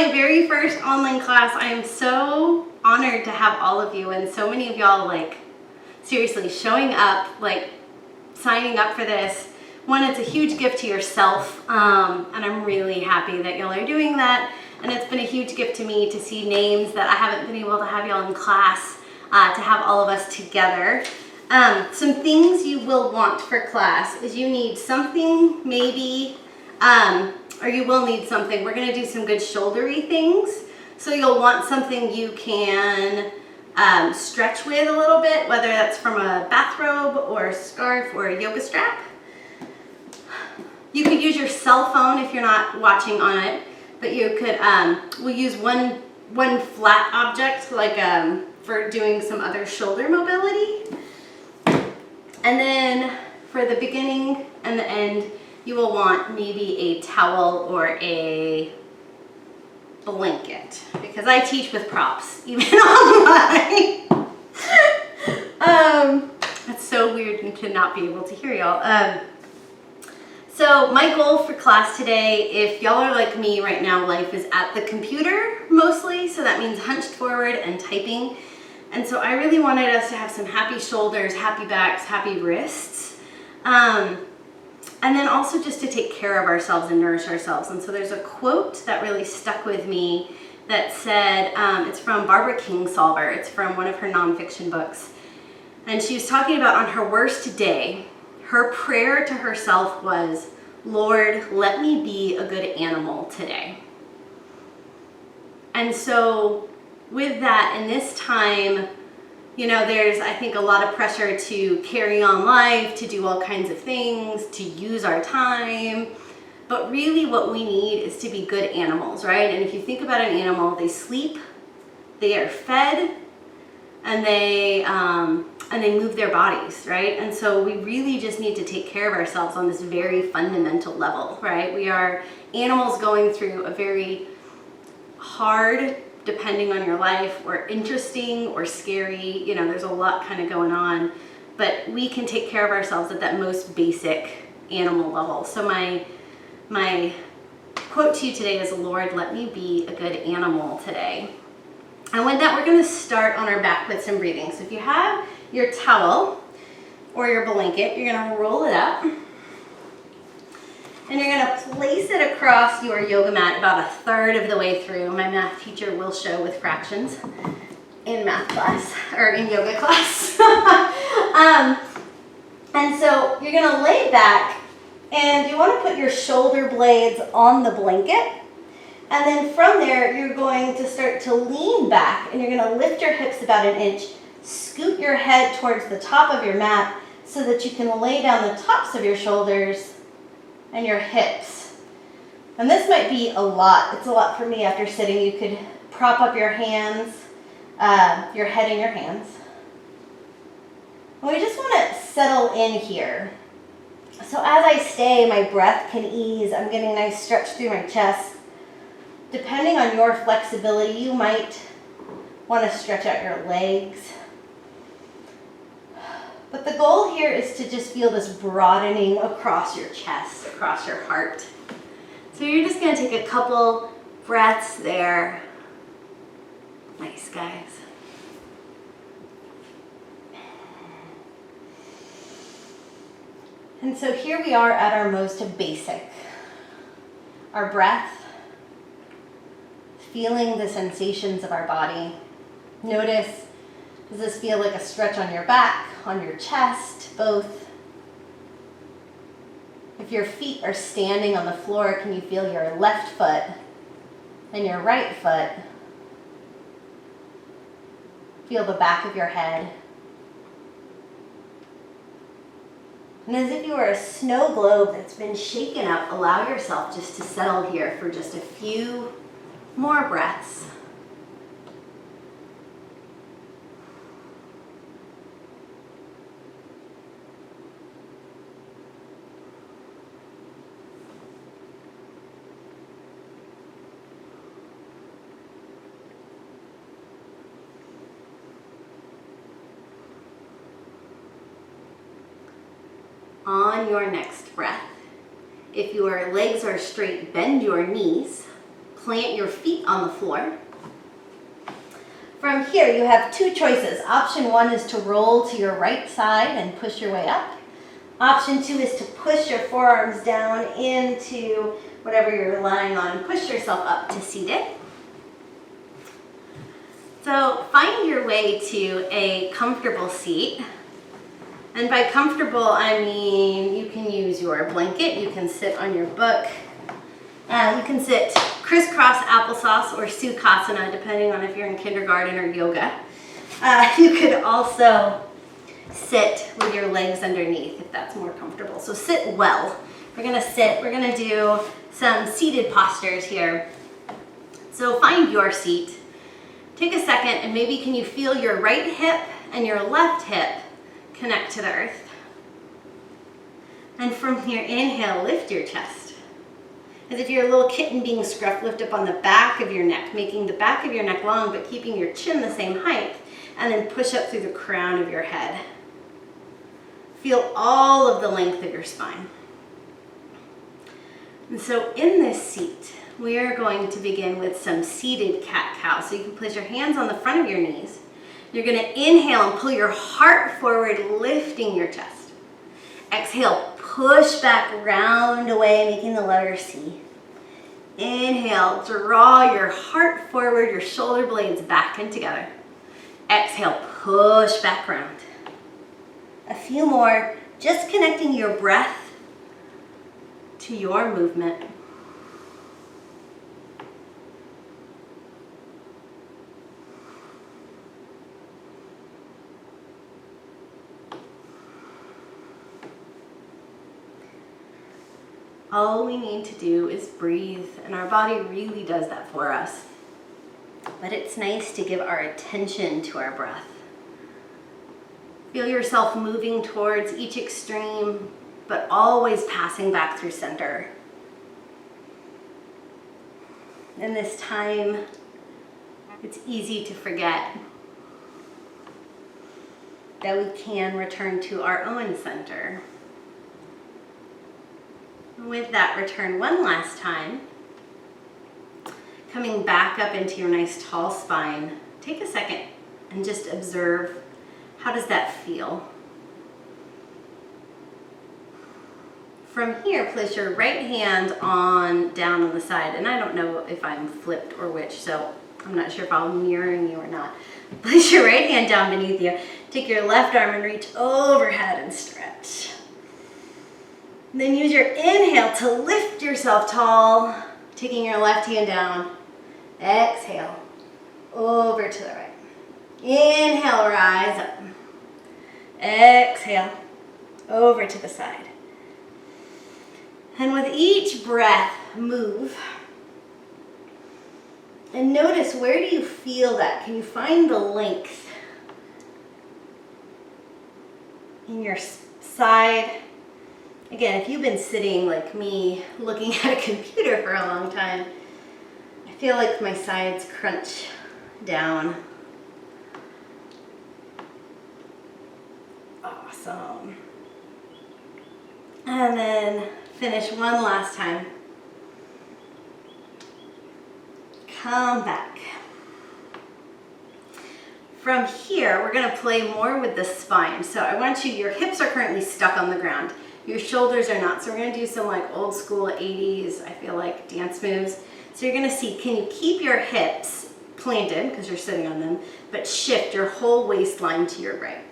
my very first online class. I am so honored to have all of you, and so many of y'all, like, seriously showing up, like signing up for this. One, it's a huge gift to yourself, and I'm really happy that y'all are doing that. And it's been a huge gift to me to see names that I haven't been able to have y'all in class, to have all of us together. Some things you will want for class is you need something, maybe, or you will need something. We're gonna do some good shouldery things. So you'll want something you can stretch with a little bit, whether that's from a bathrobe or a scarf or a yoga strap. You could use your cell phone if you're not watching on it, but you could, we'll use one flat object, like for doing some other shoulder mobility. And then for the beginning and the end, you will want maybe a towel or a blanket, because I teach with props, even online. That's so weird to not be able to hear y'all. So my goal for class today, if y'all are like me right now, life is at the computer mostly, so that means hunched forward and typing. And so I really wanted us to have some happy shoulders, happy backs, happy wrists. And then also just to take care of ourselves and nourish ourselves. And so there's a quote that really stuck with me that said, it's from Barbara Kingsolver. It's from one of her nonfiction books. And she was talking about on her worst day, her prayer to herself was, Lord, let me be a good animal today. And so with that, in this time, you know, there's, I think, a lot of pressure to carry on life, to do all kinds of things, to use our time. But really what we need is to be good animals, right? And if you think about an animal, they sleep, they are fed, and they move their bodies, right? And so we really just need to take care of ourselves on this very fundamental level, right? We are animals going through a very hard, depending on your life, or interesting or scary, you know, there's a lot kind of going on, but we can take care of ourselves at that most basic animal level. So my quote to you today is, Lord, let me be a good animal today. And with that, we're going to start on our back with some breathing. So if you have your towel or your blanket, you're going to roll it up. And you're going to place it across your yoga mat about a third of the way through. My math teacher will show with fractions in math class, or in yoga class. And so you're going to lay back, and you want to put your shoulder blades on the blanket. And then from there, you're going to start to lean back, and you're going to lift your hips about an inch, scoot your head towards the top of your mat so that you can lay down the tops of your shoulders and your hips. And this might be a lot. It's a lot for me after sitting. You could prop up your hands, your head in your hands. And we just want to settle in here. So as I stay, my breath can ease. I'm getting a nice stretch through my chest. Depending on your flexibility, you might want to stretch out your legs. But the goal here is to just feel this broadening across your chest, across your heart. So you're just going to take a couple breaths there. Nice, guys. And so here we are at our most basic. Our breath, feeling the sensations of our body. Notice, does this feel like a stretch on your back, on your chest, both? If your feet are standing on the floor, can you feel your left foot and your right foot? Feel the back of your head. And as if you were a snow globe that's been shaken up, allow yourself just to settle here for just a few more breaths. On your next breath, if your legs are straight, bend your knees, Plant your feet on the floor. From here, you have two choices. Option one is to roll to your right side and push your way up. Option two is to push your forearms down into whatever you're lying on and push yourself up to seated. So find your way to a comfortable seat. And by comfortable, I mean you can use your blanket, you can sit on your book, you can sit crisscross applesauce or sukhasana, depending on if you're in kindergarten or yoga. You could also sit with your legs underneath if that's more comfortable. So sit well. We're gonna sit, we're gonna do some seated postures here. So find your seat. Take a second and maybe can you feel your right hip and your left hip connect to the earth. And from here, inhale, lift your chest. As if you're a little kitten being scruffed, lift up on the back of your neck, making the back of your neck long, but keeping your chin the same height, and then push up through the crown of your head. Feel all of the length of your spine. And so in this seat, we are going to begin with some seated cat-cow. So you can place your hands on the front of your knees. You're gonna inhale and pull your heart forward, lifting your chest. Exhale, push back, round away, making the letter C. Inhale, draw your heart forward, your shoulder blades back and together. Exhale, push back round. A few more, just connecting your breath to your movement. All we need to do is breathe, and our body really does that for us. But it's nice to give our attention to our breath. Feel yourself moving towards each extreme, but always passing back through center. In this time, it's easy to forget that we can return to our own center. With that, return one last time. Coming back up into your nice tall spine. Take a second and just observe, how does that feel? From here, place your right hand down on the side. And I don't know if I'm flipped or which, so I'm not sure if I'm mirroring you or not. Place your right hand down beneath you. Take your left arm and reach overhead and stretch. Then use your inhale to lift yourself tall, taking your left hand down. Exhale, over to the right. Inhale, rise up. Exhale, over to the side. And with each breath, move. And notice, where do you feel that? Can you find the length in your side? Again, if you've been sitting like me, looking at a computer for a long time, I feel like my sides crunch down. Awesome. And then finish one last time. Come back. From here, we're gonna play more with the spine. So I want you, your hips are currently stuck on the ground. Your shoulders are not. So we're gonna do some like old school 80s, I feel like, dance moves. So you're gonna see, can you keep your hips planted, because you're sitting on them, but shift your whole waistline to your right.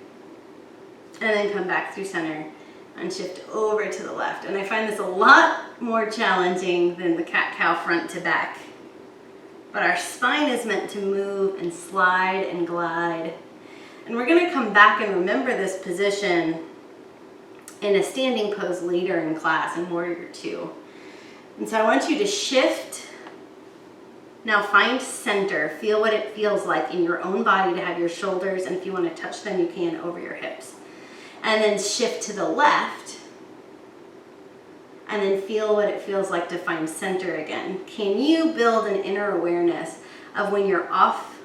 And then come back through center and shift over to the left. And I find this a lot more challenging than the cat-cow front to back. But our spine is meant to move and slide and glide. And we're gonna come back and remember this position in a standing pose later in class in Warrior 2. And so I want you to shift. Now find center. Feel what it feels like in your own body to have your shoulders, and if you want to touch them, you can, over your hips. And then shift to the left. And then feel what it feels like to find center again. Can you build an inner awareness of when you're off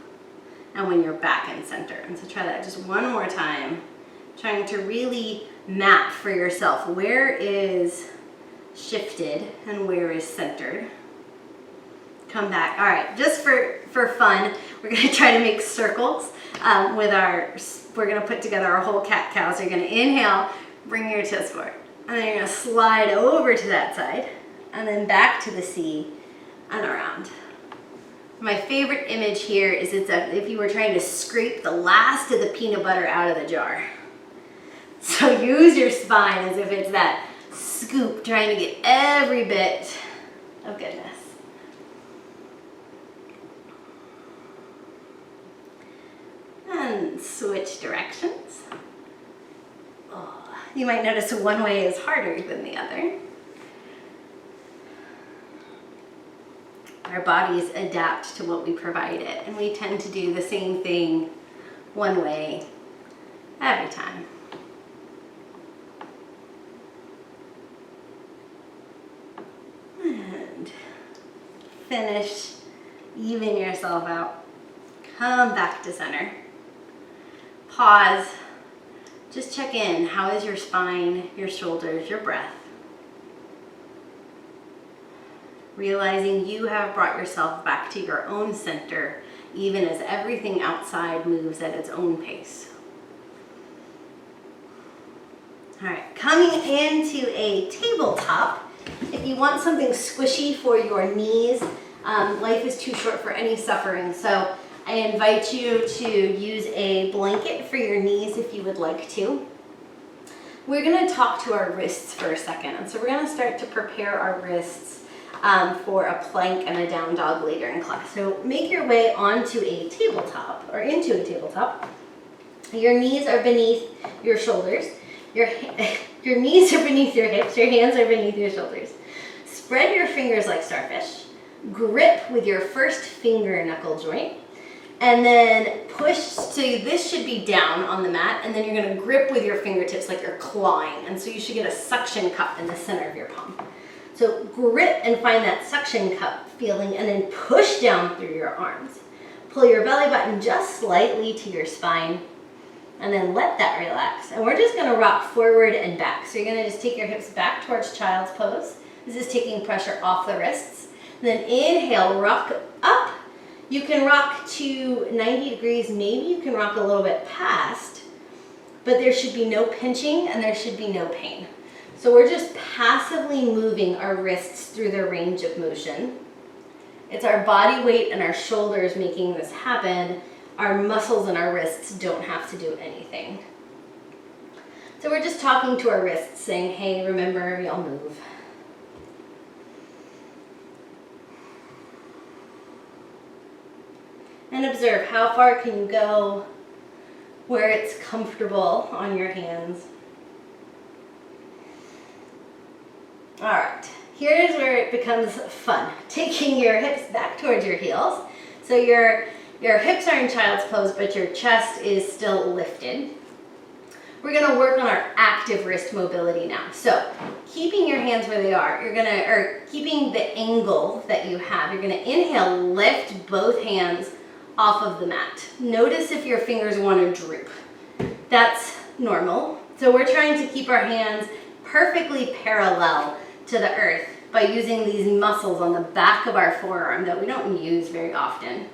and when you're back in center? And so try that just one more time. Trying to really map for yourself where is shifted and where is centered. come back. All right, just for fun, we're gonna try to make circles we're gonna put together our whole cat-cow. So you're gonna inhale, bring your chest forward, and then you're gonna slide over to that side, and then back to the C and around. My favorite image here is if you were trying to scrape the last of the peanut butter out of the jar. So use your spine as if it's that scoop, trying to get every bit of goodness. And switch directions. Oh, you might notice one way is harder than the other. Our bodies adapt to what we provide it, and we tend to do the same thing one way every time. And finish, even yourself out. Come back to center. Pause. Just check in. How is your spine, your shoulders, your breath? Realizing you have brought yourself back to your own center, even as everything outside moves at its own pace. All right, coming into a tabletop. If you want something squishy for your knees, life is too short for any suffering. So I invite you to use a blanket for your knees if you would like to. We're going to talk to our wrists for a second. And so we're going to start to prepare our wrists for a plank and a down dog later in class. So make your way onto a tabletop or into a tabletop. Your knees are beneath your shoulders. Your knees are beneath your hips. Your hands are beneath your shoulders. Spread your fingers like starfish. Grip with your first finger knuckle joint. And then push, so this should be down on the mat, and then you're gonna grip with your fingertips like you're clawing. And so you should get a suction cup in the center of your palm. So grip and find that suction cup feeling, and then push down through your arms. Pull your belly button just slightly to your spine, and then let that relax. And we're just gonna rock forward and back. So you're gonna just take your hips back towards child's pose. This is taking pressure off the wrists. And then inhale, rock up. You can rock to 90 degrees, maybe you can rock a little bit past, but there should be no pinching and there should be no pain. So we're just passively moving our wrists through their range of motion. It's our body weight and our shoulders making this happen. Our muscles and our wrists don't have to do anything. So we're just talking to our wrists saying, hey, remember, y'all move. And observe how far can you go, where it's comfortable on your hands. All right, here's where it becomes fun. Taking your hips back towards your heels. So your hips are in child's pose, but your chest is still lifted. We're gonna work on our active wrist mobility now. So keeping your hands where they are, keeping the angle that you have, you're gonna inhale, lift both hands off of the mat. Notice if your fingers want to droop. That's normal. So we're trying to keep our hands perfectly parallel to the earth by using these muscles on the back of our forearm that we don't use very often.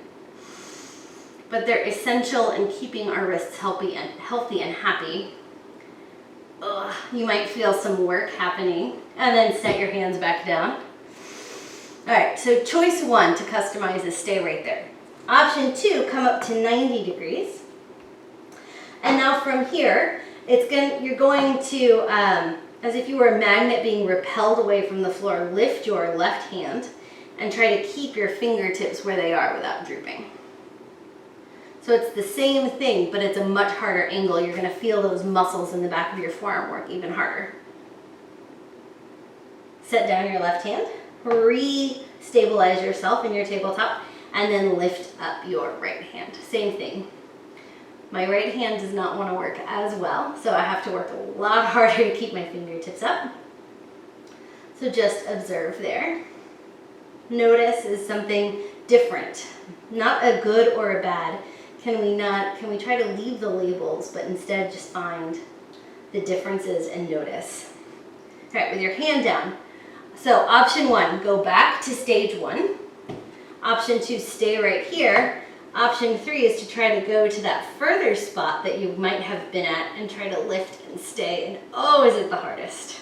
But they're essential in keeping our wrists healthy and happy. You might feel some work happening, and then set your hands back down. All right, so choice one to customize is stay right there. Option two, come up to 90 degrees. And now from here, you're going to, as if you were a magnet being repelled away from the floor, lift your left hand and try to keep your fingertips where they are without drooping. So it's the same thing, but it's a much harder angle. You're gonna feel those muscles in the back of your forearm work even harder. Set down your left hand, re-stabilize yourself in your tabletop, and then lift up your right hand. Same thing. My right hand does not want to work as well, so I have to work a lot harder to keep my fingertips up. So just observe there. Notice is something different, not a good or a bad. Can we try to leave the labels, but instead just find the differences and notice. All right, with your hand down. So option one, go back to stage one. Option 2, stay right here. Option 3 is to try to go to that further spot that you might have been at and try to lift and stay. And oh, is it the hardest.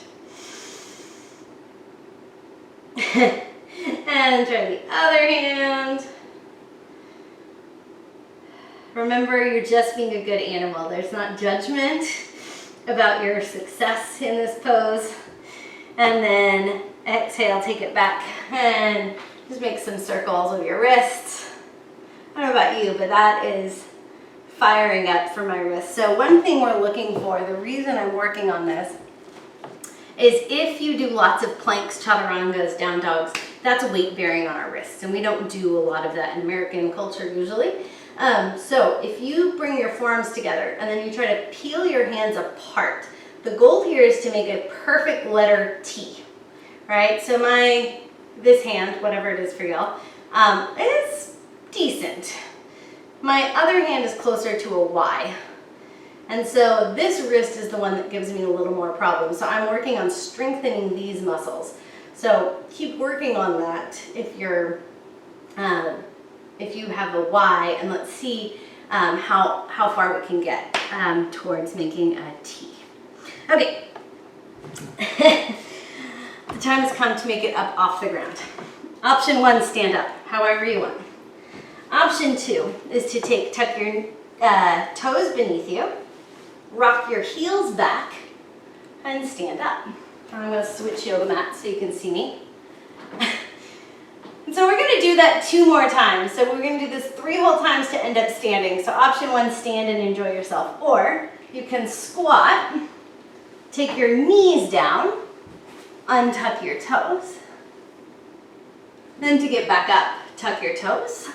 And try the other hand. Remember, you're just being a good animal. There's not judgment about your success in this pose. And then exhale, take it back and just make some circles with your wrists. I don't know about you, but that is firing up for my wrists. So one thing we're looking for, the reason I'm working on this, is if you do lots of planks, chaturangas, down dogs, that's weight bearing on our wrists. And we don't do a lot of that in American culture usually. So if you bring your forearms together and then you try to peel your hands apart, the goal here is to make a perfect letter T, right? So this hand, whatever it is for y'all, is decent. My other hand is closer to a Y. And so this wrist is the one that gives me a little more problem. So I'm working on strengthening these muscles. So keep working on that if you have a Y, and let's see how far we can get towards making a T. Okay, the time has come to make it up off the ground. Option 1, stand up, however you want. Option 2 is to tuck your toes beneath you, rock your heels back, and stand up. I'm going to switch yoga mat so you can see me. And so we're going to do that 2 more times. So we're going to do this 3 whole times to end up standing. So option 1, stand and enjoy yourself. Or you can squat, take your knees down, untuck your toes. Then to get back up, tuck your toes,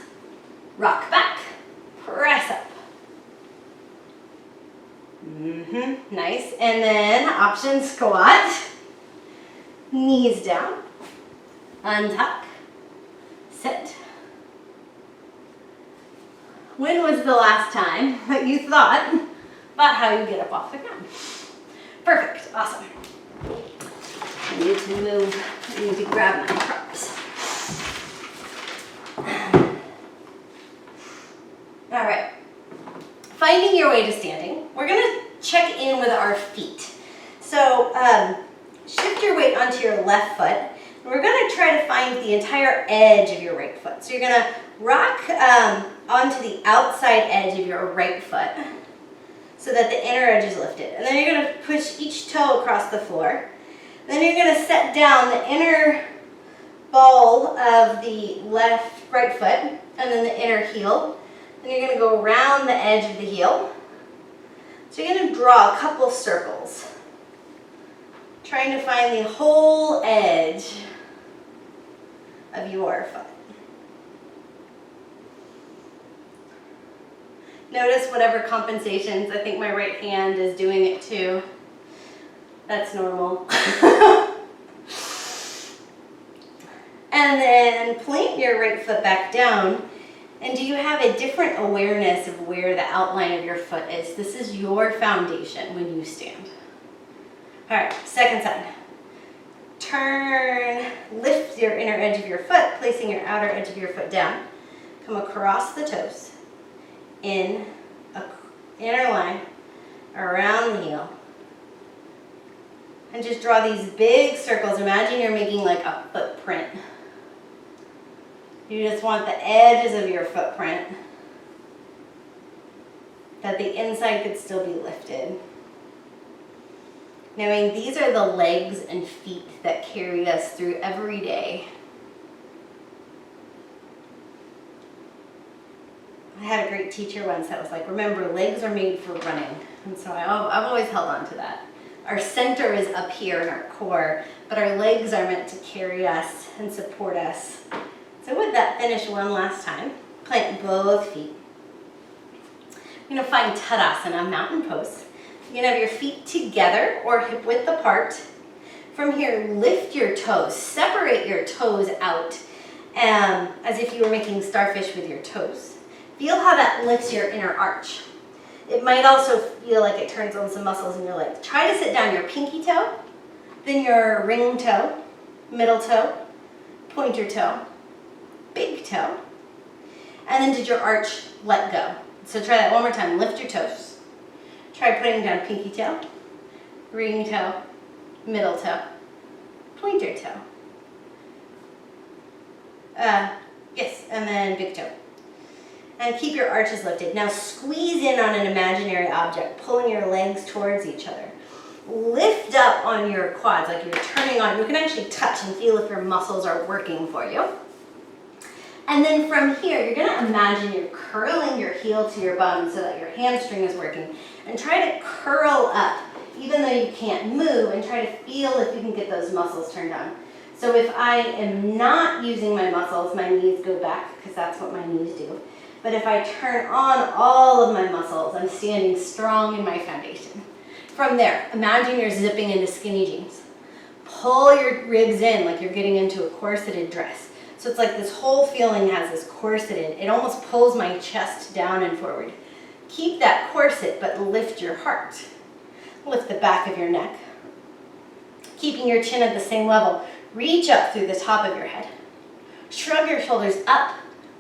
rock back, press up. Nice. And then option squat, knees down, untuck, sit. When was the last time that you thought about how you get up off the ground? Perfect. Awesome. I need to move. I need to grab my props. All right. Finding your way to standing. We're going to check in with our feet. So shift your weight onto your left foot. And we're going to try to find the entire edge of your right foot. So you're going to rock onto the outside edge of your right foot so that the inner edge is lifted. And then you're going to push each toe across the floor. Then you're going to set down the inner ball of the right foot and then the inner heel. And you're going to go around the edge of the heel. So you're going to draw a couple circles, trying to find the whole edge of your foot. Notice whatever compensations. I think my right hand is doing it too. That's normal. And then plant your right foot back down. And do you have a different awareness of where the outline of your foot is? This is your foundation when you stand. All right, second side. Turn, lift your inner edge of your foot, placing your outer edge of your foot down. Come across the toes, in a inner line, around the heel. And just draw these big circles. Imagine you're making like a footprint. You just want the edges of your footprint, that the inside could still be lifted. Knowing these are the legs and feet that carry us through every day. I had a great teacher once that was like, remember, legs are made for running. And so I've always held on to that. Our center is up here in our core, but our legs are meant to carry us and support us. So with that, finish one last time. Plant both feet. You're going to find Tadasana, mountain pose. You're going to have your feet together or hip width apart. From here, lift your toes. Separate your toes out as if you were making starfish with your toes. Feel how that lifts your inner arch. It might also feel like it turns on some muscles in your leg. Try to sit down your pinky toe, then your ring toe, middle toe, pointer toe, big toe. And then did your arch let go? So try that one more time. Lift your toes. Try putting down pinky toe, ring toe, middle toe, pointer toe. Yes, and then big toe. And keep your arches lifted. Now squeeze in on an imaginary object, pulling your legs towards each other. Lift up on your quads, like you're turning on. You can actually touch and feel if your muscles are working for you. And then from here, you're gonna imagine you're curling your heel to your bum so that your hamstring is working. And try to curl up, even though you can't move, and try to feel if you can get those muscles turned on. So if I am not using my muscles, my knees go back, because that's what my knees do. But if I turn on all of my muscles, I'm standing strong in my foundation. From there, imagine you're zipping into skinny jeans. Pull your ribs in like you're getting into a corseted dress. So it's like this whole feeling has this corseted. It almost pulls my chest down and forward. Keep that corset, but lift your heart. Lift the back of your neck. Keeping your chin at the same level. Reach up through the top of your head. Shrug your shoulders up,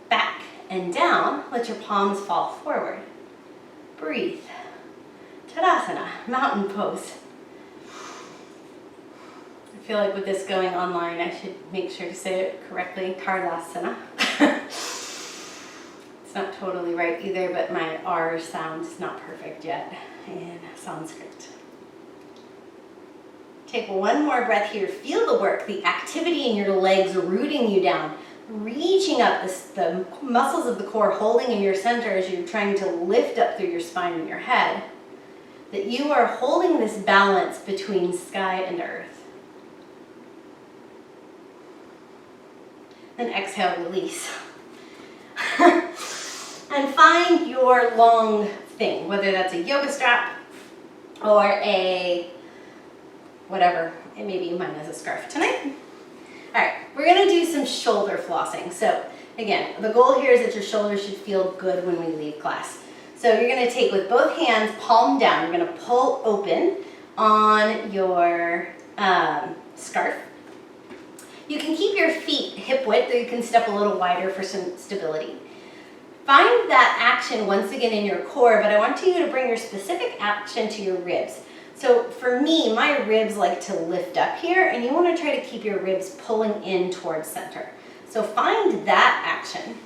back, and down. Let your palms fall forward. Breathe. Tadasana, mountain pose. I feel like with this going online, I should make sure to say it correctly. Tardasana. It's not totally right either, but my R sound is not perfect yet in Sanskrit. Take one more breath here. Feel the work, the activity in your legs rooting you down, reaching up the muscles of the core holding in your center as you're trying to lift up through your spine and your head. That you are holding this balance between sky and earth. Then exhale, release. And find your long thing, whether that's a yoga strap or a whatever, it may be. Mine is a scarf tonight. All right, we're gonna do some shoulder flossing. So again, the goal here is that your shoulders should feel good when we leave class. So you're gonna take with both hands, palm down, you're gonna pull open on your scarf. You can keep your feet hip width, or you can step a little wider for some stability. Find that action once again in your core, but I want you to bring your specific action to your ribs. So for me, my ribs like to lift up here, and you want to try to keep your ribs pulling in towards center. So find that action.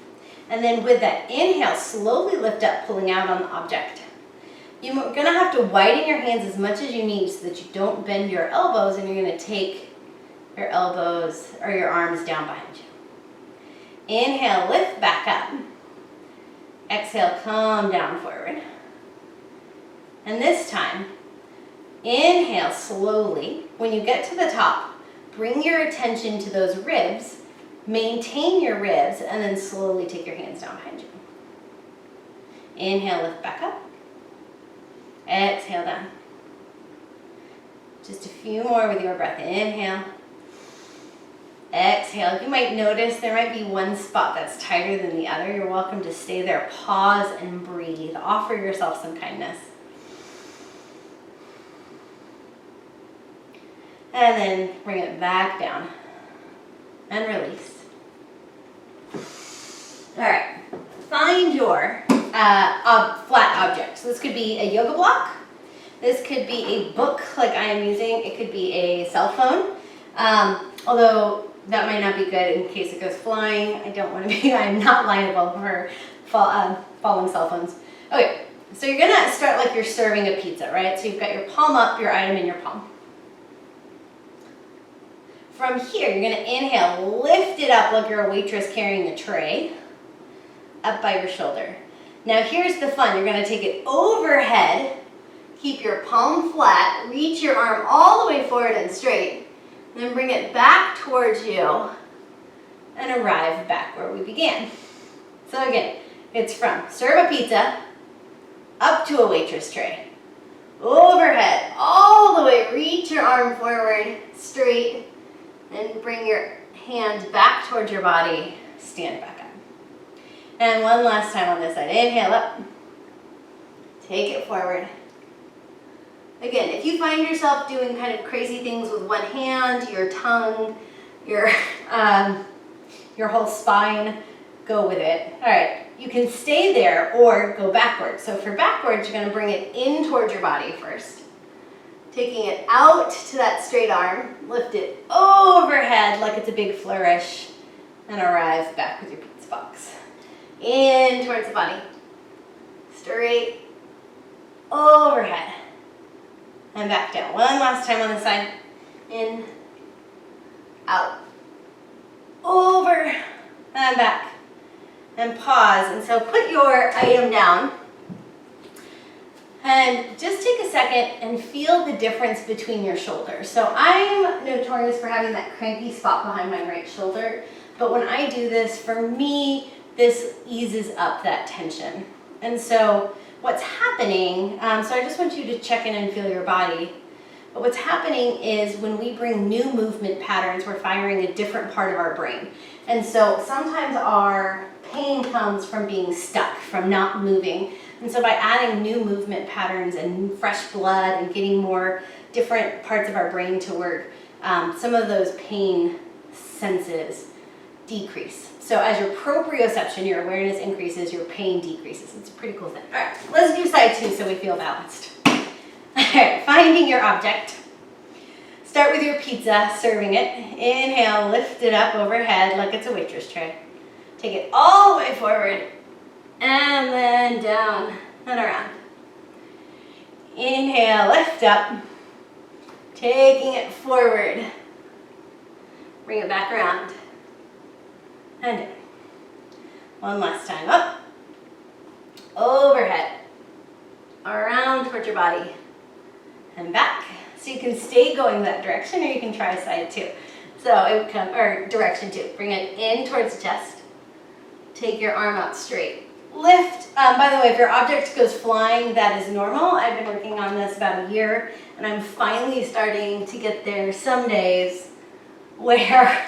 And then with that inhale, slowly lift up, pulling out on the object. You're going to have to widen your hands as much as you need so that you don't bend your elbows, and you're going to take your elbows or your arms down behind you. Inhale, lift back up. Exhale, come down forward. And this time, inhale slowly. When you get to the top, bring your attention to those ribs, maintain your ribs, and then slowly take your hands down behind you. Inhale, lift back up. Exhale, down. Just a few more with your breath. Inhale. Exhale. You might notice there might be one spot that's tighter than the other. You're welcome to stay there. Pause and breathe. Offer yourself some kindness. And then bring it back down and release. All right, find your flat object. So this could be a yoga block. This could be a book like I am using. It could be a cell phone, although that might not be good in case it goes flying. I don't want to be, I'm not liable for falling cell phones. Okay, so you're gonna start like you're serving a pizza, right? So you've got your palm up, your item in your palm. From here, you're gonna inhale, lift it up like you're a waitress carrying a tray, up by your shoulder. Now here's the fun, you're gonna take it overhead, keep your palm flat, reach your arm all the way forward and straight, and then bring it back towards you and arrive back where we began. So again, it's from serve a pizza, up to a waitress tray, overhead, all the way, reach your arm forward, straight, and bring your hand back towards your body, stand back up. And one last time on this side, inhale up, take it forward. Again, if you find yourself doing kind of crazy things with one hand, your tongue, your whole spine, go with it. All right, you can stay there or go backwards. So for backwards, you're gonna bring it in towards your body first. Taking it out to that straight arm, lift it overhead like it's a big flourish, and arrive back with your pizza box. In towards the body, straight overhead, and back down. One last time on the side. In, out, over, and back, and pause. And so put your item down, and just take a second and feel the difference between your shoulders. So I'm notorious for having that cranky spot behind my right shoulder, but when I do this, for me, this eases up that tension. And so what's happening, so I just want you to check in and feel your body. But what's happening is when we bring new movement patterns, we're firing a different part of our brain. And so sometimes our pain comes from being stuck, from not moving. And so by adding new movement patterns and fresh blood and getting more different parts of our brain to work, some of those pain senses decrease. So as your proprioception, your awareness increases, your pain decreases. It's a pretty cool thing. All right, let's do side two so we feel balanced. All right, finding your object. Start with your pizza, serving it. Inhale, lift it up overhead like it's a waitress tray. Take it all the way forward, and then down and around. Inhale, lift up. Taking it forward. Bring it back around. And down. One last time, up. Overhead. Around towards your body. And back. So you can stay going that direction, or you can try side two. So it would come, or direction two. Bring it in towards the chest. Take your arm out straight. Lift. By the way, if your object goes flying, that is normal. I've been working on this about a year, and I'm finally starting to get there some days where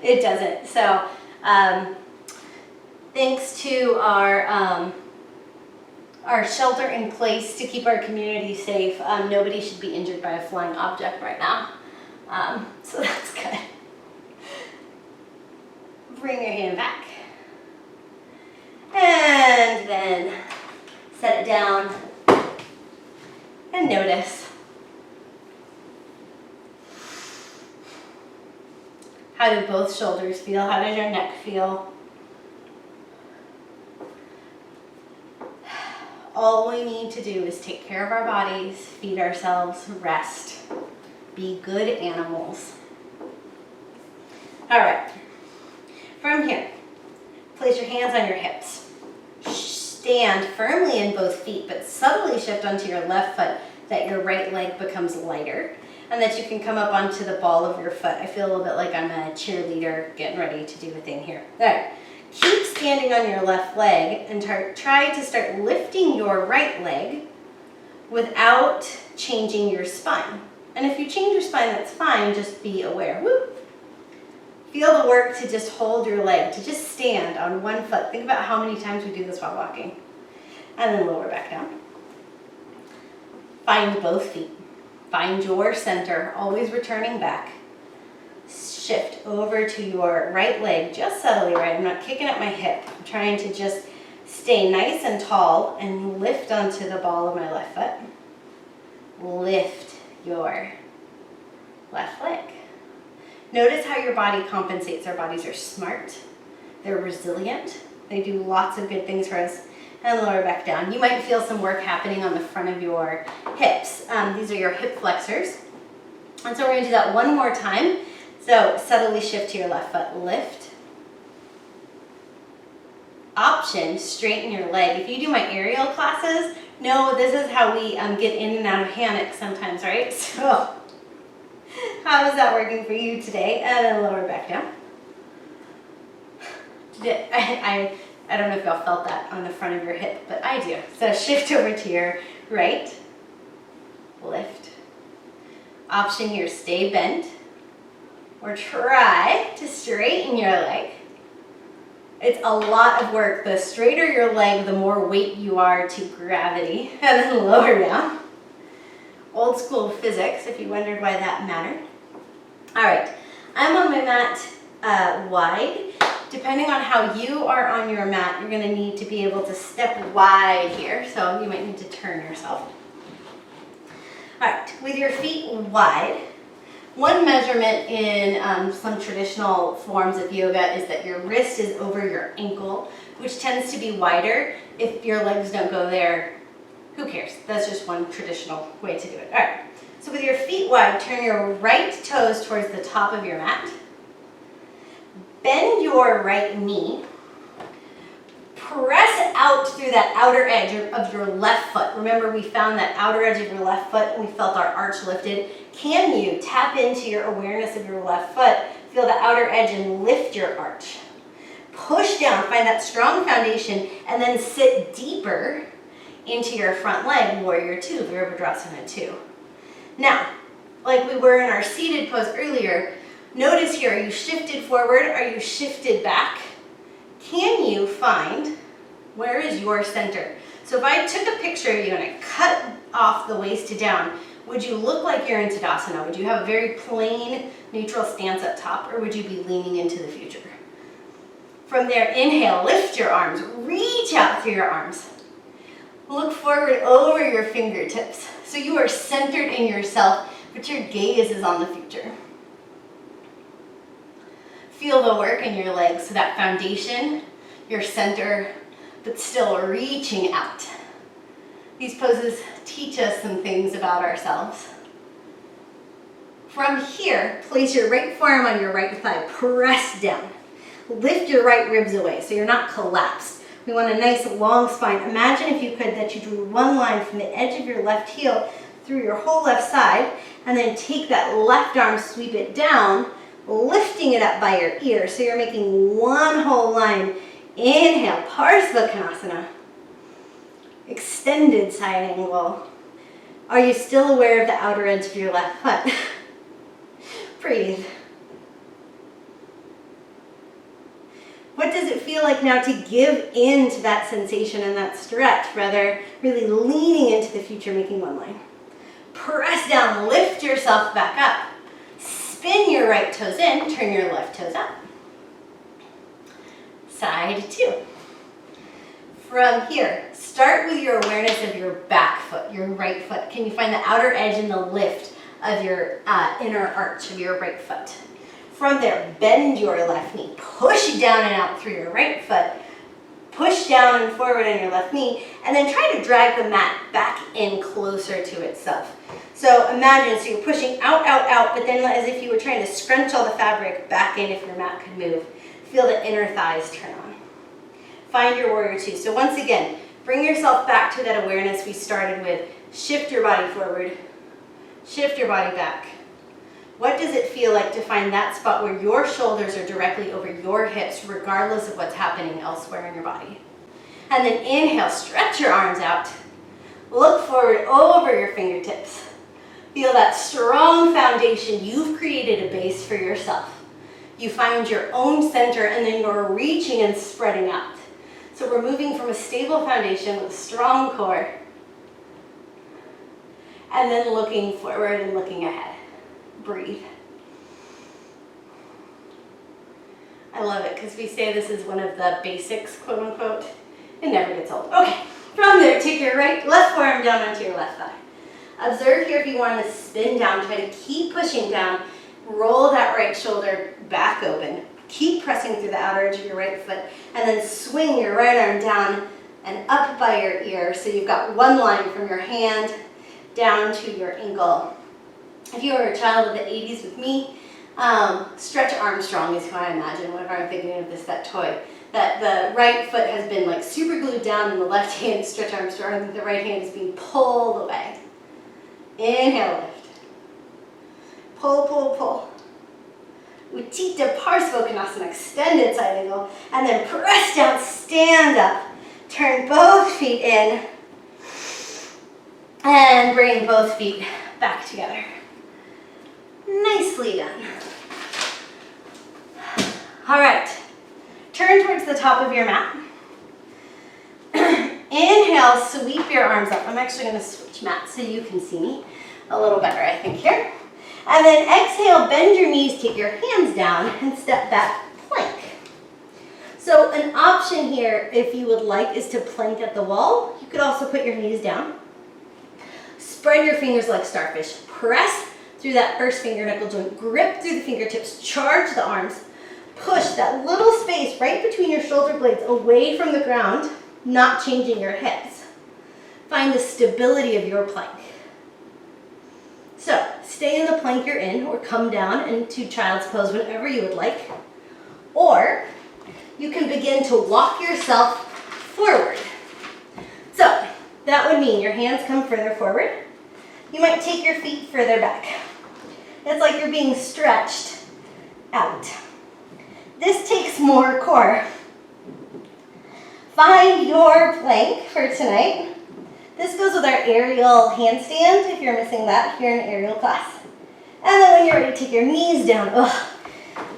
it doesn't. So thanks to our shelter in place to keep our community safe, nobody should be injured by a flying object right now. So that's good. Bring your hand back. And then set it down and notice. How do both shoulders feel? How does your neck feel? All we need to do is take care of our bodies, feed ourselves, rest, be good animals. All right, from here, place your hands on your hips. Stand firmly in both feet, but subtly shift onto your left foot that your right leg becomes lighter, and that you can come up onto the ball of your foot. I feel a little bit like I'm a cheerleader getting ready to do a thing here. All right. Keep standing on your left leg and try to start lifting your right leg without changing your spine. And if you change your spine, that's fine, just be aware. Woo. Feel the work to just hold your leg, to just stand on one foot. Think about how many times we do this while walking. And then lower back down. Find both feet. Find your center, always returning back. Shift over to your right leg, just subtly, right? I'm not kicking at my hip. I'm trying to just stay nice and tall and lift onto the ball of my left foot. Lift your left leg. Notice how your body compensates. Our bodies are smart. They're resilient. They do lots of good things for us. And lower back down. You might feel some work happening on the front of your hips. These are your hip flexors. And so we're gonna do that one more time. So subtly shift to your left foot, lift. Option, straighten your leg. If you do my aerial classes, know this is how we get in and out of hammocks sometimes, right? So how is that working for you today? And then lower back down. I don't know if y'all felt that on the front of your hip, but I do. So shift over to your right, lift. Option here, stay bent, or try to straighten your leg. It's a lot of work. The straighter your leg, the more weight you are to gravity. And then lower down. Old school physics, if you wondered why that mattered. All right, I'm on my mat wide. depending on how you are on your mat, you're gonna need to be able to step wide here. So you might need to turn yourself. All right, with your feet wide, one measurement in some traditional forms of yoga is that your wrist is over your ankle, which tends to be wider. If your legs don't go there, who cares? That's just one traditional way to do it. All right, so with your feet wide, turn your right toes towards the top of your mat. Bend your right knee. Press out through that outer edge of your left foot. Remember, we found that outer edge of your left foot and we felt our arch lifted. Can you tap into your awareness of your left foot, feel the outer edge and lift your arch? Push down, find that strong foundation, and then sit deeper into your front leg, warrior two, Virabhadrasana 2. Now, like we were in our seated pose earlier, notice here, are you shifted forward? Are you shifted back? Can you find where is your center? So if I took a picture of you and I cut off the waist to down, would you look like you're in Tadasana? Would you have a very plain, neutral stance up top, or would you be leaning into the future? From there, inhale, lift your arms, reach out through your arms. Look forward over your fingertips. So you are centered in yourself, but your gaze is on the future. Feel the work in your legs, so that foundation, your center, but still reaching out. These poses teach us some things about ourselves. From here, place your right forearm on your right thigh, press down. Lift your right ribs away so you're not collapsed. We want a nice long spine. Imagine if you could that you drew one line from the edge of your left heel through your whole left side, and then take that left arm, sweep it down, lifting it up by your ear. So you're making one whole line. Inhale, Parsvakonasana. Extended side angle. Are you still aware of the outer edge of your left foot? Breathe. What does it feel like now to give in to that sensation and that stretch, rather really leaning into the future, making one line? Press down, lift yourself back up. Spin your right toes in, turn your left toes up. Side two. From here, start with your awareness of your back foot, your right foot. Can you find the outer edge and the lift of your inner arch of your right foot? From there, bend your left knee. Push down and out through your right foot. Push down and forward on your left knee, and then try to drag the mat back in closer to itself. So imagine, so you're pushing out, out, out, but then as if you were trying to scrunch all the fabric back in if your mat could move. Feel the inner thighs turn on. Find your warrior two. So once again, bring yourself back to that awareness we started with. Shift your body forward. Shift your body back. What does it feel like to find that spot where your shoulders are directly over your hips, regardless of what's happening elsewhere in your body? And then inhale, stretch your arms out. Look forward over your fingertips. Feel that strong foundation. You've created a base for yourself. You find your own center, and then you're reaching and spreading out. So we're moving from a stable foundation with a strong core, and then looking forward and looking ahead. Breathe. I love it because we say this is one of the basics, quote unquote. It never gets old. Okay, from there, take your left forearm down onto your left thigh. Observe here if you want to spin down, try to keep pushing down. Roll that right shoulder back open. Keep pressing through the outer edge of your right foot, and then swing your right arm down and up by your ear. So you've got one line from your hand down to your ankle. If you were a child of the 80s with me, Stretch Armstrong is who I imagine whenever I'm thinking of this, that toy. That the right foot has been like super glued down and the left hand, Stretch Armstrong, and the right hand is being pulled away. Inhale, lift. Pull, pull, pull. Utthita Parsvakonasana, extended side angle, and then press down, stand up. Turn both feet in, and bring both feet back together. Nicely done. All right, turn towards the top of your mat. Inhale, sweep your arms up. I'm actually going to switch mats so you can see me a little better, I think, here. And then exhale, bend your knees, take your hands down, and step back, plank. So an option here, if you would like, is to plank at the wall. You could also put your knees down. Spread your fingers like starfish. Press through that first finger knuckle joint. Grip through the fingertips. Charge the arms. Push that little space right between your shoulder blades away from the ground, not changing your hips. Find the stability of your plank. So stay in the plank you're in, or come down into child's pose whenever you would like. Or you can begin to walk yourself forward. So that would mean your hands come further forward. You might take your feet further back. It's like you're being stretched out. This takes more core. Find your plank for tonight. This goes with our aerial handstand, if you're missing that here in aerial class. And then when you're ready, take your knees down.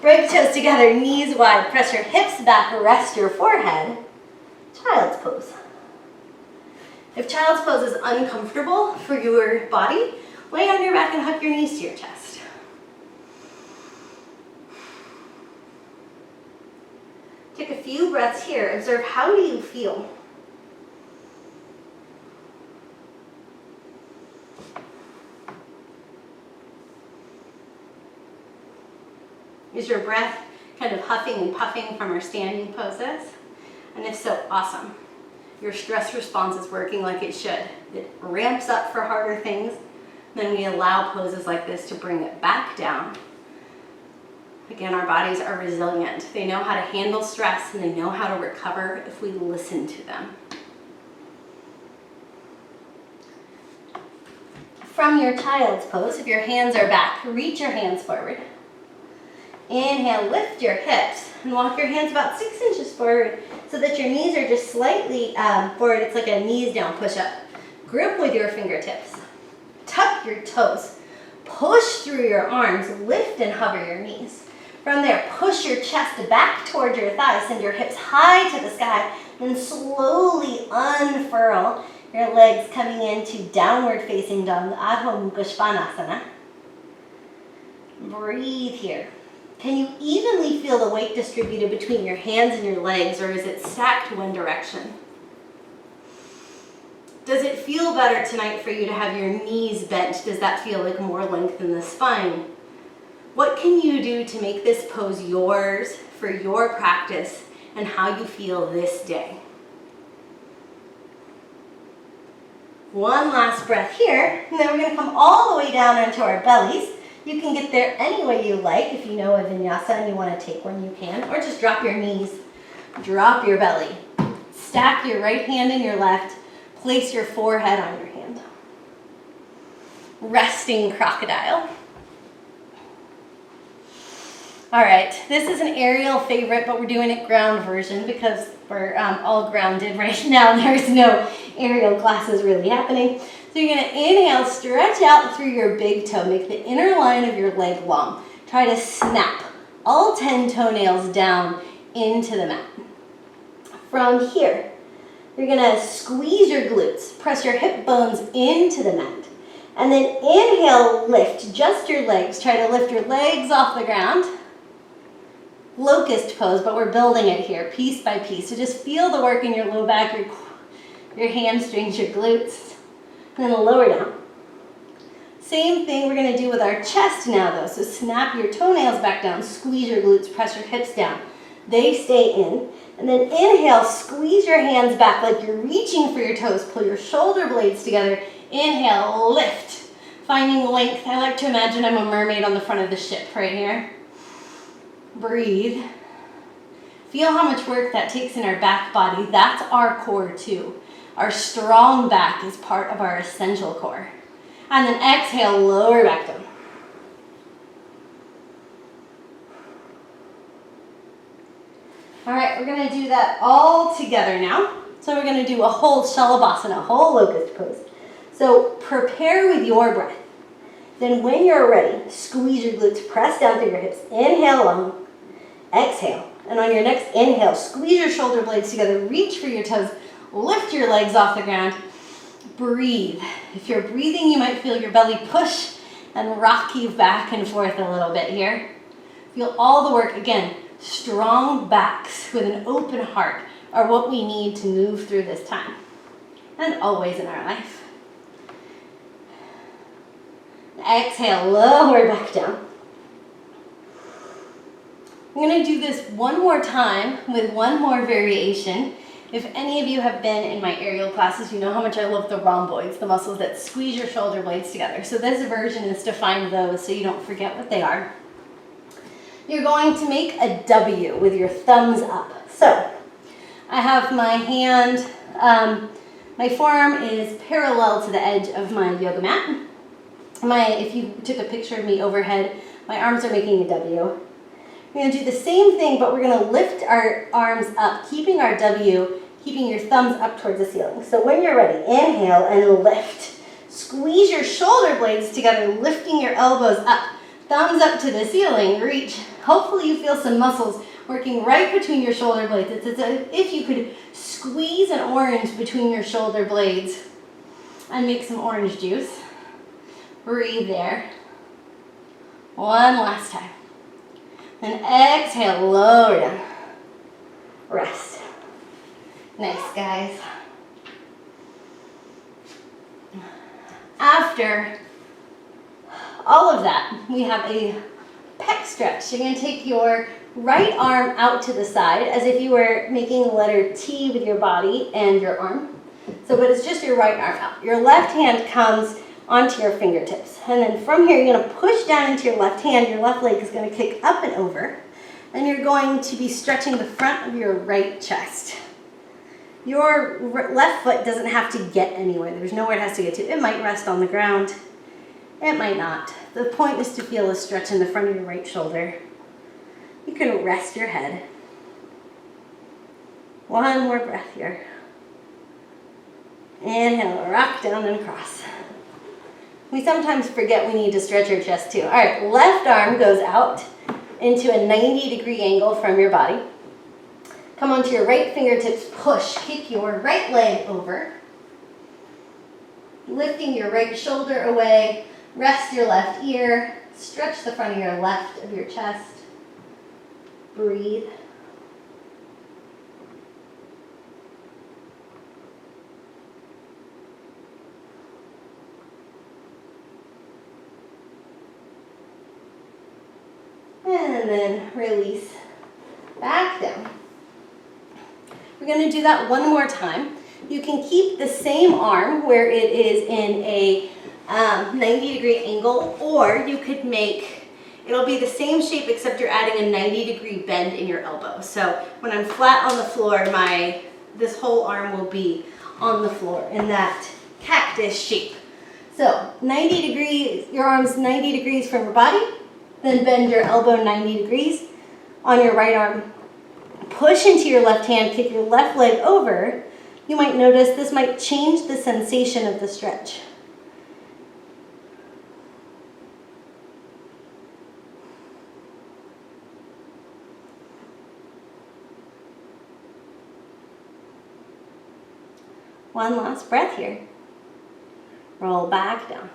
Break toes together, knees wide. Press your hips back, rest your forehead. Child's pose. If child's pose is uncomfortable for your body, lay on your back and hug your knees to your chest. Take a few breaths here. Observe, how do you feel? Is your breath kind of huffing and puffing from our standing poses? And if so, awesome. Your stress response is working like it should. It ramps up for harder things. Then we allow poses like this to bring it back down. Again, our bodies are resilient. They know how to handle stress and they know how to recover if we listen to them. From your child's pose, if your hands are back, reach your hands forward. Inhale, lift your hips and walk your hands about 6 inches forward so that your knees are just slightly forward. It's like a knees down push-up. Grip with your fingertips. Tuck your toes. Push through your arms. Lift and hover your knees. From there, push your chest back towards your thighs. Send your hips high to the sky. Then slowly unfurl your legs, coming into downward facing dog, Adho Mukha Svanasana. Breathe here. Can you evenly feel the weight distributed between your hands and your legs, or is it stacked one direction? Does it feel better tonight for you to have your knees bent? Does that feel like more length in the spine? What can you do to make this pose yours for your practice and how you feel this day? One last breath here, and then we're going to come all the way down onto our bellies. You can get there any way you like. If you know a vinyasa and you want to take one, you can. Or just drop your knees, drop your belly. Stack your right hand and your left. Place your forehead on your hand. Resting crocodile. All right, this is an aerial favorite, but we're doing it ground version because we're all grounded right now. There's no aerial classes really happening. So you're going to inhale, stretch out through your big toe. Make the inner line of your leg long. Try to snap all 10 toenails down into the mat. From here, you're going to squeeze your glutes. Press your hip bones into the mat. And then inhale, lift just your legs. Try to lift your legs off the ground. Locust pose, but we're building it here piece by piece. So just feel the work in your low back, your hamstrings, your glutes. And then lower down. Same thing we're going to do with our chest now though. So snap your toenails back down, squeeze your glutes, press your hips down. They stay in. And then inhale, squeeze your hands back like you're reaching for your toes. Pull your shoulder blades together. Inhale, lift. Finding length. I like to imagine I'm a mermaid on the front of the ship right here. Breathe. Feel how much work that takes in our back body. That's our core too. Our strong back is part of our essential core. And then exhale, lower back down. All right, we're going to do that all together now. So we're going to do a whole Shalabhasana, a whole locust pose. So prepare with your breath. Then when you're ready, squeeze your glutes, press down through your hips. Inhale long, exhale. And on your next inhale, squeeze your shoulder blades together, reach for your toes, lift your legs off the ground. Breathe. If you're breathing, you might feel your belly push and rock you back and forth a little bit here. Feel all the work. Again, strong backs with an open heart are what we need to move through this time and always in our life. Exhale, lower back down. I'm going to do this one more time with one more variation. If any of you have been in my aerial classes, you know how much I love the rhomboids, the muscles that squeeze your shoulder blades together. So this version is to find those so you don't forget what they are. You're going to make a W with your thumbs up. So I have my hand, my forearm is parallel to the edge of my yoga mat. If you took a picture of me overhead, my arms are making a W. We're going to do the same thing, but we're going to lift our arms up, keeping our W, keeping your thumbs up towards the ceiling. So when you're ready, inhale and lift. Squeeze your shoulder blades together, lifting your elbows up. Thumbs up to the ceiling, reach. Hopefully you feel some muscles working right between your shoulder blades. It's as if you could squeeze an orange between your shoulder blades and make some orange juice. Breathe there. One last time. And exhale, lower down. Rest. Nice, guys. After all of that, we have a pec stretch. You're going to take your right arm out to the side as if you were making a letter T with your body and your arm. But it's just your right arm out. Your left hand comes onto your fingertips. And then from here, you're going to push down into your left hand. Your left leg is going to kick up and over. And you're going to be stretching the front of your right chest. Your left foot doesn't have to get anywhere. There's nowhere it has to get to. It might rest on the ground. It might not. The point is to feel a stretch in the front of your right shoulder. You can rest your head. One more breath here. Inhale, rock down and cross. We sometimes forget we need to stretch our chest too. All right, left arm goes out into a 90-degree angle from your body. Come onto your right fingertips, push, kick your right leg over. Lifting your right shoulder away, rest your left ear, stretch the front of your left of your chest. Breathe. And then release back down. We're going to do that one more time. You can keep the same arm where it is in a 90-degree angle, or you could make, it'll be the same shape except you're adding a 90-degree bend in your elbow. So when I'm flat on the floor, this whole arm will be on the floor in that cactus shape. So 90 degrees, your arm's 90 degrees from your body. Then bend your elbow 90 degrees on your right arm. Push into your left hand, kick your left leg over. You might notice this might change the sensation of the stretch. One last breath here. Roll back down.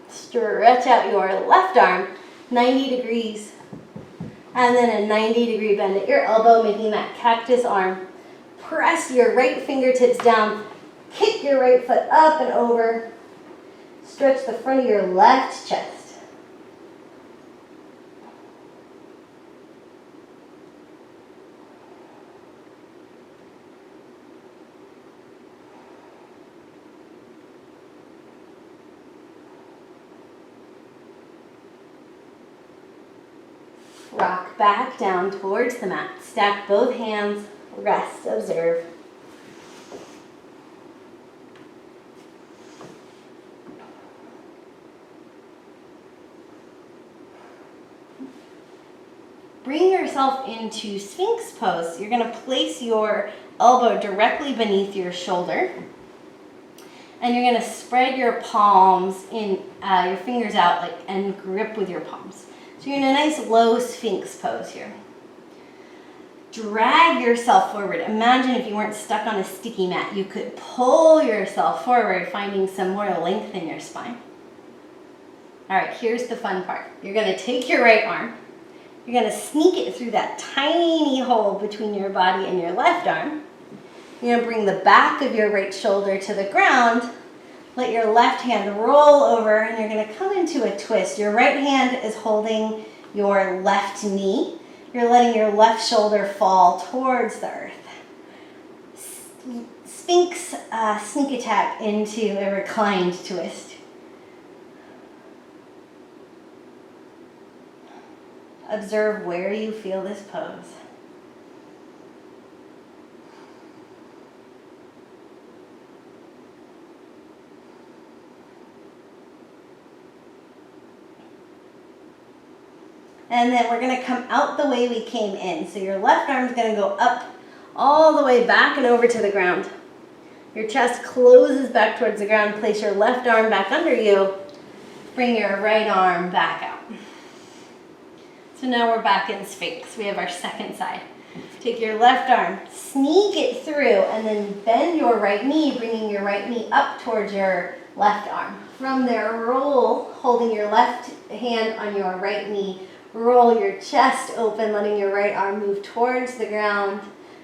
Stretch out your left arm 90 degrees, and then a 90-degree bend at your elbow, making that cactus arm. Press your right fingertips down, kick your right foot up and over, stretch the front of your left chest. Rock back down towards the mat. Stack both hands. Rest. Observe. Bring yourself into Sphinx pose. You're going to place your elbow directly beneath your shoulder. And you're going to spread your palms in, your fingers out and grip with your palms. So you're in a nice low Sphinx pose here. Drag yourself forward. Imagine if you weren't stuck on a sticky mat, you could pull yourself forward, finding some more length in your spine. All right, here's the fun part. You're going to take your right arm, You're going to sneak it through that tiny hole between your body and your left arm. You're going to bring the back of your right shoulder to the ground. Let your left hand roll over, and you're going to come into a twist. Your right hand is holding your left knee. You're letting your left shoulder fall towards the earth. Sphinx sneak attack into a reclined twist. Observe where you feel this pose. And then we're going to come out the way we came in. So your left arm is going to go up all the way back and over to the ground. Your chest closes back towards the ground. Place your left arm back under you. Bring your right arm back out. So now we're back in Sphinx. We have our second side. Take your left arm, sneak it through, and then bend your right knee, bringing your right knee up towards your left arm. From there, roll, holding your left hand on your right knee. Roll your chest open, letting your right arm move towards the ground,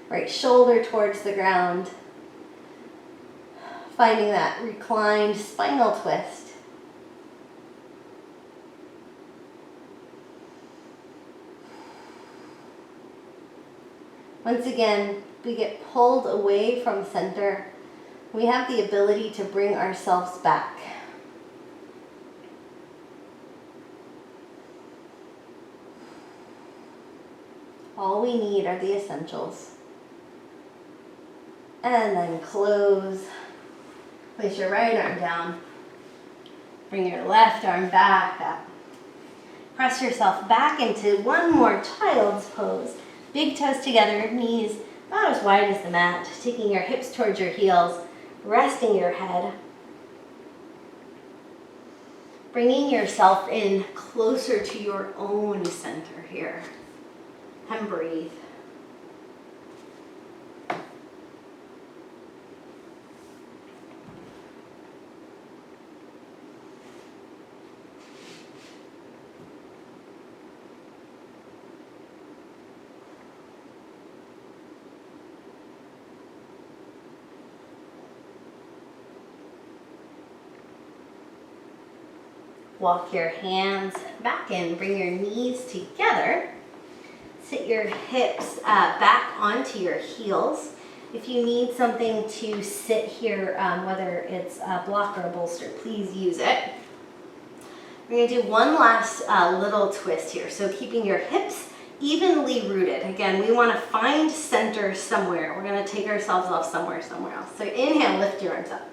right shoulder towards the ground. Finding that reclined spinal twist. Once again, we get pulled away from center. We have the ability to bring ourselves back. All we need are the essentials. And then close. Place your right arm down. Bring your left arm back up. Press yourself back into one more child's pose. Big toes together, knees about as wide as the mat. Taking your hips towards your heels. Resting your head. Bringing yourself in closer to your own center here. And breathe. Walk your hands back in, bring your knees together. Sit your hips back onto your heels. If you need something to sit here, whether it's a block or a bolster, please use it. We're going to do one last little twist here. So keeping your hips evenly rooted. Again, we want to find center somewhere. We're going to take ourselves off somewhere else. So inhale, lift your arms up.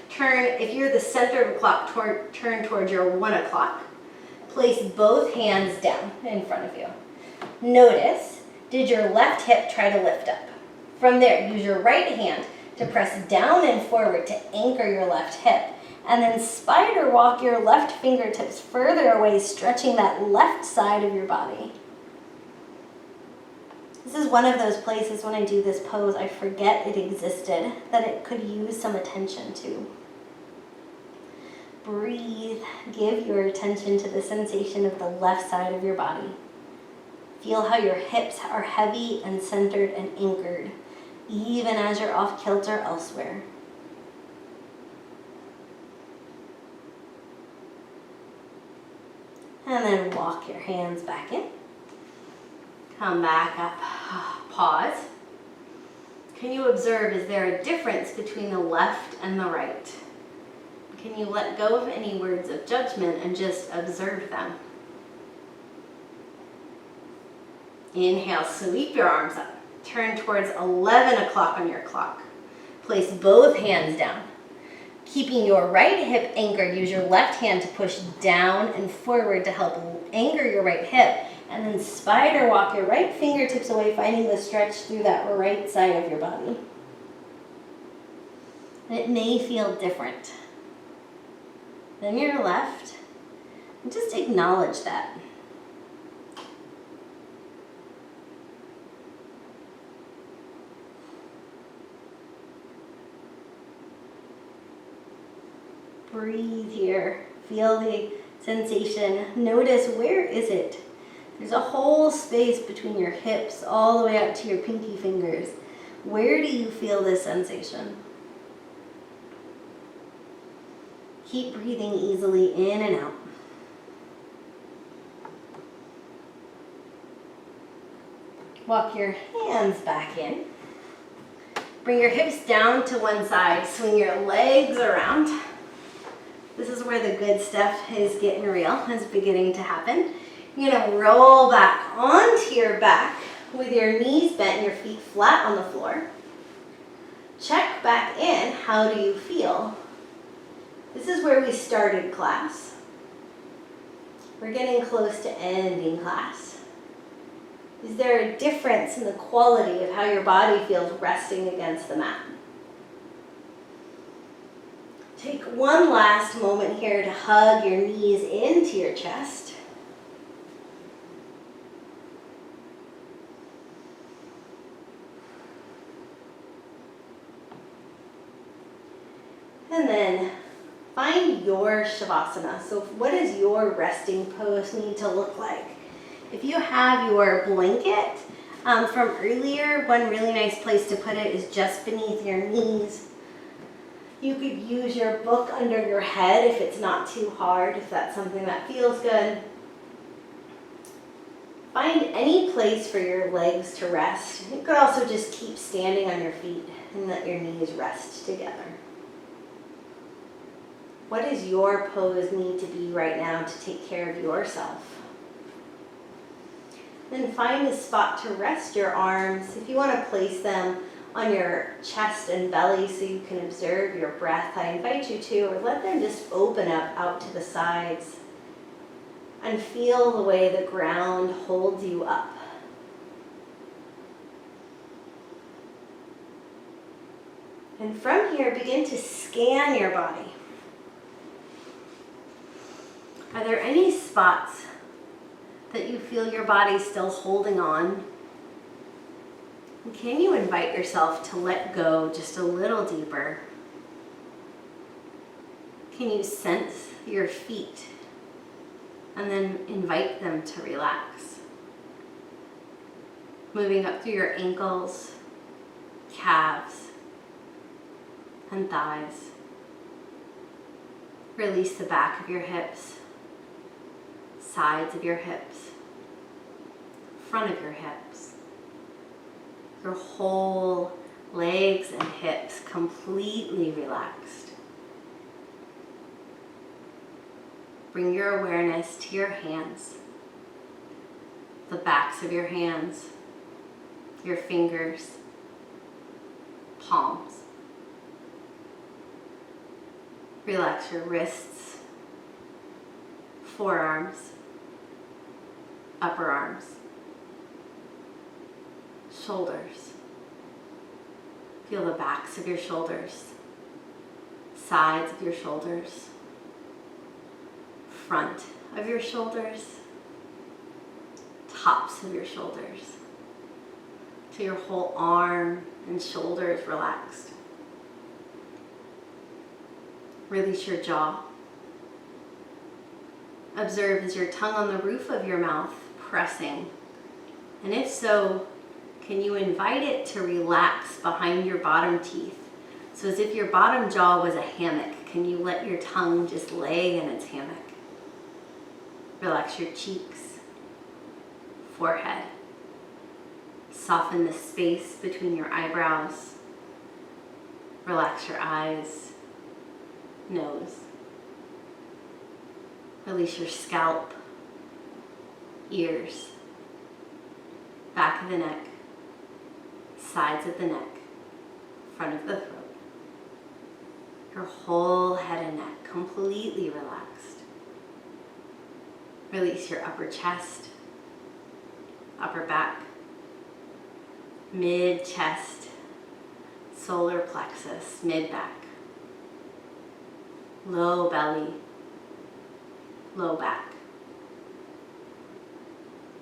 Turn, if you're the center of the clock, turn towards your 1 o'clock. Place both hands down in front of you. Notice, did your left hip try to lift up? From there, use your right hand to press down and forward to anchor your left hip. And then spider walk your left fingertips further away, stretching that left side of your body. This is one of those places when I do this pose, I forget it existed, that it could use some attention to. Breathe, give your attention to the sensation of the left side of your body. Feel how your hips are heavy and centered and anchored, even as you're off kilter elsewhere. And then walk your hands back in. Come back up, pause. Can you observe, is there a difference between the left and the right? Can you let go of any words of judgment and just observe them? Inhale, sweep your arms up. Turn towards 11 o'clock on your clock. Place both hands down. Keeping your right hip anchored, use your left hand to push down and forward to help anchor your right hip. And then spider walk your right fingertips away, finding the stretch through that right side of your body. And it may feel different than your left. And just acknowledge that. Breathe here. Feel the sensation. Notice, where is it? There's a whole space between your hips all the way up to your pinky fingers. Where do you feel this sensation? Keep breathing easily in and out. Walk your hands back in. Bring your hips down to one side. Swing your legs around. This is where the good stuff is getting real, is beginning to happen. You're gonna roll back onto your back with your knees bent and your feet flat on the floor. Check back in. How do you feel? This is where we started class. We're getting close to ending class. Is there a difference in the quality of how your body feels resting against the mat? Take one last moment here to hug your knees into your chest. And then find your Shavasana. So what does your resting pose need to look like? If you have your blanket from earlier, one really nice place to put it is just beneath your knees. You could use your book under your head if it's not too hard, if that's something that feels good. Find any place for your legs to rest. You could also just keep standing on your feet and let your knees rest together. What does your pose need to be right now to take care of yourself? Then find a spot to rest your arms. If you want to place them on your chest and belly so you can observe your breath, I invite you to, or let them just open up out to the sides and feel the way the ground holds you up. And from here, begin to scan your body. Are there any spots that you feel your body still holding on? And can you invite yourself to let go just a little deeper? Can you sense your feet and then invite them to relax? Moving up through your ankles, calves, and thighs. Release the back of your hips, sides of your hips, front of your hips, your whole legs and hips completely relaxed. Bring your awareness to your hands, the backs of your hands, your fingers, palms. Relax your wrists, forearms, upper arms, shoulders. Feel the backs of your shoulders, sides of your shoulders, front of your shoulders, tops of your shoulders. So your whole arm and shoulders relaxed. Release your jaw. Observe, is your tongue on the roof of your mouth pressing? And if so, can you invite it to relax behind your bottom teeth? So as if your bottom jaw was a hammock, can you let your tongue just lay in its hammock? Relax your cheeks, forehead. Soften the space between your eyebrows. Relax your eyes, nose. Release your scalp, ears, back of the neck, sides of the neck, front of the throat. Your whole head and neck completely relaxed. Release your upper chest, upper back, mid-chest, solar plexus, mid-back, low belly, low back.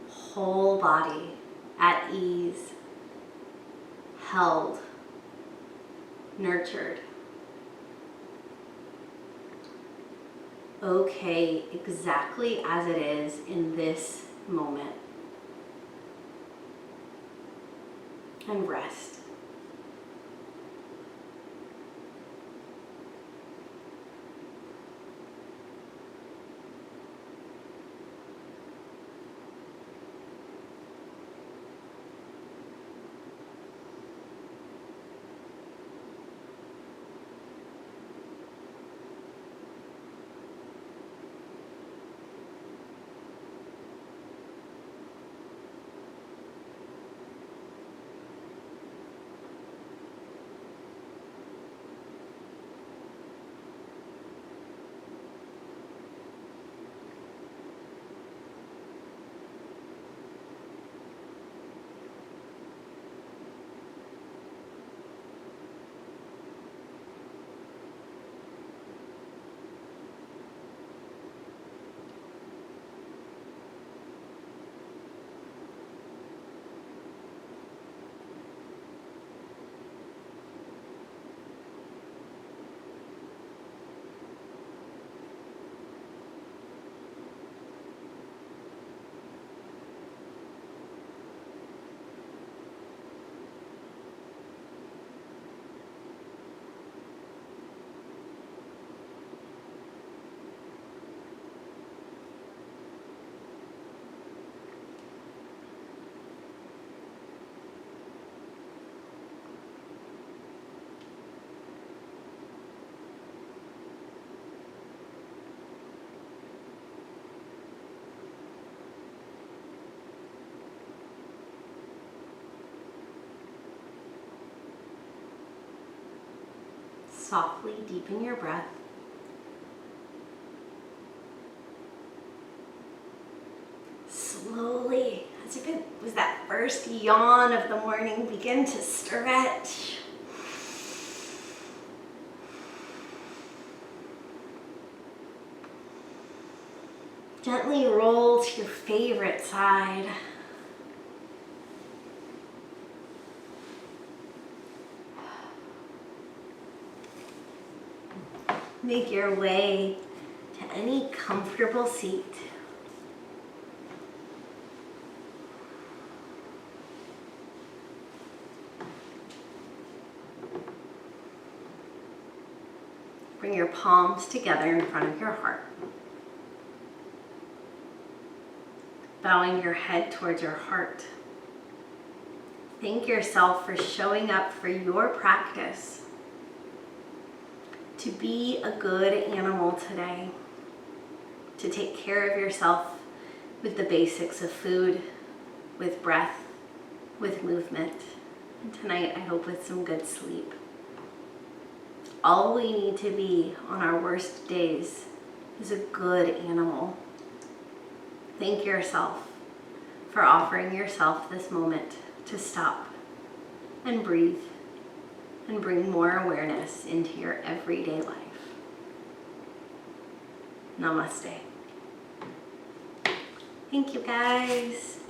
Whole body at ease, held, nurtured. Okay, exactly as it is in this moment. and rest. Softly deepen your breath. Slowly, as if it was that first yawn of the morning, begin to stretch. Gently roll to your favorite side. Make your way to any comfortable seat. Bring your palms together in front of your heart. Bowing your head towards your heart. Thank yourself for showing up for your practice. To be a good animal today, to take care of yourself with the basics of food, with breath, with movement, and tonight I hope with some good sleep. All we need to be on our worst days is a good animal. Thank yourself for offering yourself this moment to stop and breathe and bring more awareness into your everyday life. Namaste. Thank you, guys.